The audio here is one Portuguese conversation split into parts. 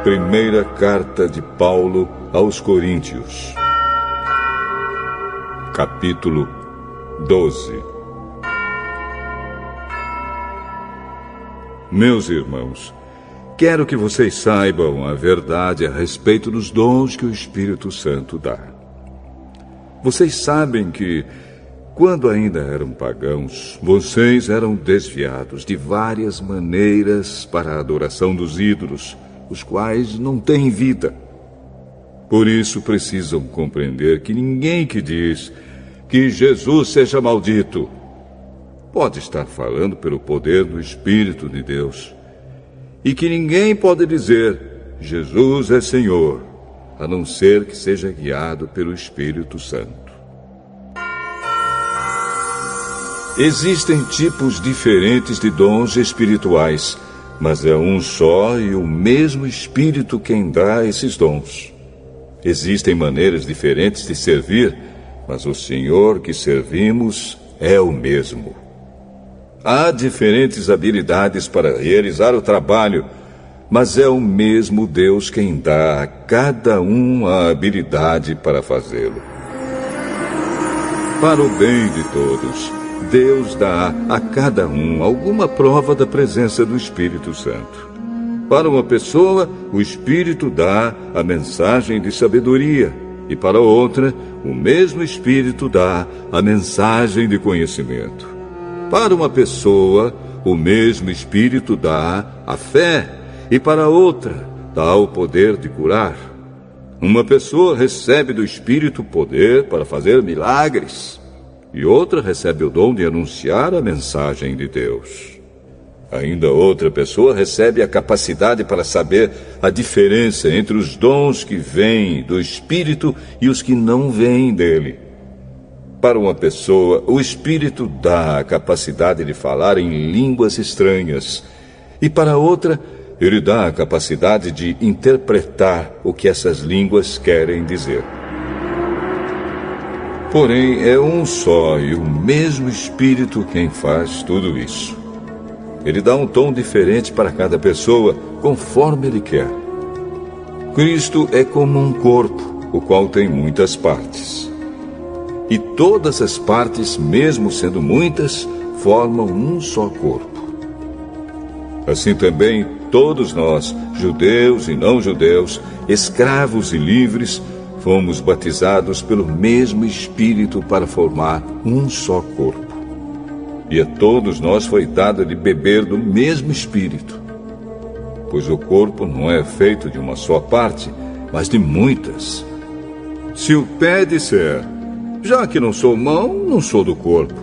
Primeira carta de Paulo aos Coríntios, capítulo 12. Meus irmãos, quero que vocês saibam a verdade a respeito dos dons que o Espírito Santo dá. Vocês sabem que, quando ainda eram pagãos, vocês eram desviados de várias maneiras para a adoração dos ídolos, os quais não têm vida. Por isso precisam compreender que ninguém que diz que Jesus seja maldito pode estar falando pelo poder do Espírito de Deus. E que ninguém pode dizer Jesus é Senhor, a não ser que seja guiado pelo Espírito Santo. Existem tipos diferentes de dons espirituais, mas é um só e o mesmo Espírito quem dá esses dons. Existem maneiras diferentes de servir, mas o Senhor que servimos é o mesmo. Há diferentes habilidades para realizar o trabalho, mas é o mesmo Deus quem dá a cada um a habilidade para fazê-lo. Para o bem de todos, Deus dá a cada um alguma prova da presença do Espírito Santo. Para uma pessoa, o Espírito dá a mensagem de sabedoria, e para outra, o mesmo Espírito dá a mensagem de conhecimento. Para uma pessoa, o mesmo Espírito dá a fé, e para outra, dá o poder de curar. Uma pessoa recebe do Espírito poder para fazer milagres, e outra recebe o dom de anunciar a mensagem de Deus. Ainda outra pessoa recebe a capacidade para saber a diferença entre os dons que vêm do Espírito e os que não vêm dele. Para uma pessoa, o Espírito dá a capacidade de falar em línguas estranhas, e para outra, ele dá a capacidade de interpretar o que essas línguas querem dizer. Porém, é um só e o mesmo Espírito quem faz tudo isso. Ele dá um tom diferente para cada pessoa, conforme ele quer. Cristo é como um corpo, o qual tem muitas partes. E todas as partes, mesmo sendo muitas, formam um só corpo. Assim também, todos nós, judeus e não judeus, escravos e livres, fomos batizados pelo mesmo Espírito para formar um só corpo. E a todos nós foi dado de beber do mesmo Espírito. Pois o corpo não é feito de uma só parte, mas de muitas. Se o pé disser, já que não sou mão, não sou do corpo,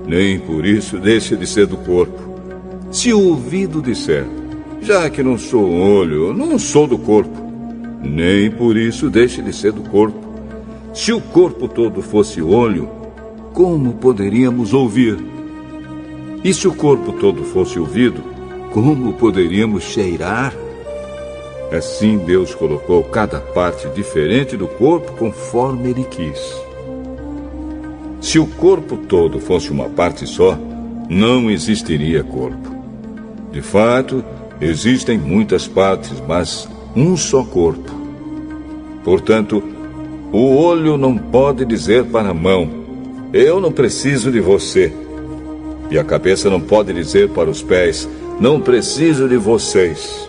nem por isso deixa de ser do corpo. Se o ouvido disser, já que não sou olho, não sou do corpo, nem por isso deixe de ser do corpo. Se o corpo todo fosse olho, como poderíamos ouvir? E se o corpo todo fosse ouvido, como poderíamos cheirar? Assim Deus colocou cada parte diferente do corpo conforme Ele quis. Se o corpo todo fosse uma parte só, não existiria corpo. De fato, existem muitas partes, mas um só corpo. Portanto, o olho não pode dizer para a mão, eu não preciso de você. E a cabeça não pode dizer para os pés, não preciso de vocês.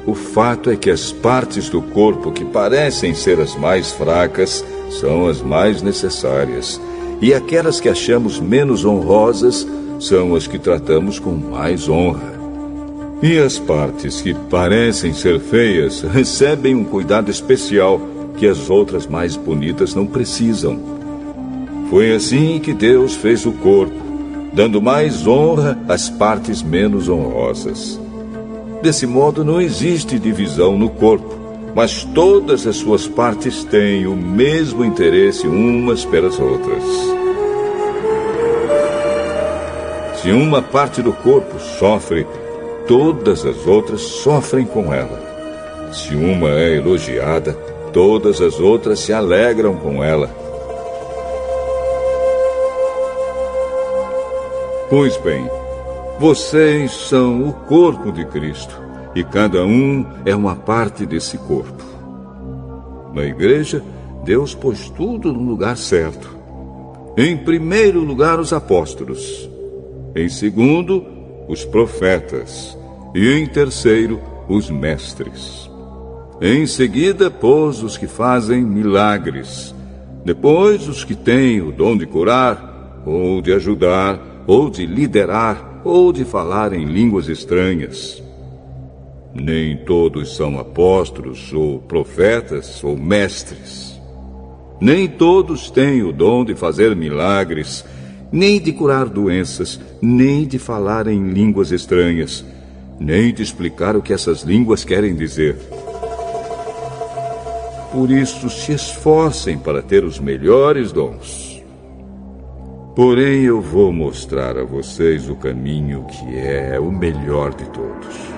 O fato é que as partes do corpo que parecem ser as mais fracas são as mais necessárias. E aquelas que achamos menos honrosas são as que tratamos com mais honra. E as partes que parecem ser feias recebem um cuidado especial que as outras mais bonitas não precisam. Foi assim que Deus fez o corpo, dando mais honra às partes menos honrosas. Desse modo, não existe divisão no corpo, mas todas as suas partes têm o mesmo interesse umas pelas outras. Se uma parte do corpo sofre, todas as outras sofrem com ela. Se uma é elogiada, todas as outras se alegram com ela. Pois bem, vocês são o corpo de Cristo e cada um é uma parte desse corpo. Na igreja, Deus pôs tudo no lugar certo. Em primeiro lugar, os apóstolos. Em segundo, os profetas. E em terceiro, os mestres. Em seguida, pôs os que fazem milagres. Depois, os que têm o dom de curar, ou de ajudar, ou de liderar, ou de falar em línguas estranhas. Nem todos são apóstolos, ou profetas, ou mestres. Nem todos têm o dom de fazer milagres, nem de curar doenças, nem de falar em línguas estranhas, nem de explicar o que essas línguas querem dizer. Por isso, se esforcem para ter os melhores dons. Porém, eu vou mostrar a vocês o caminho que é o melhor de todos.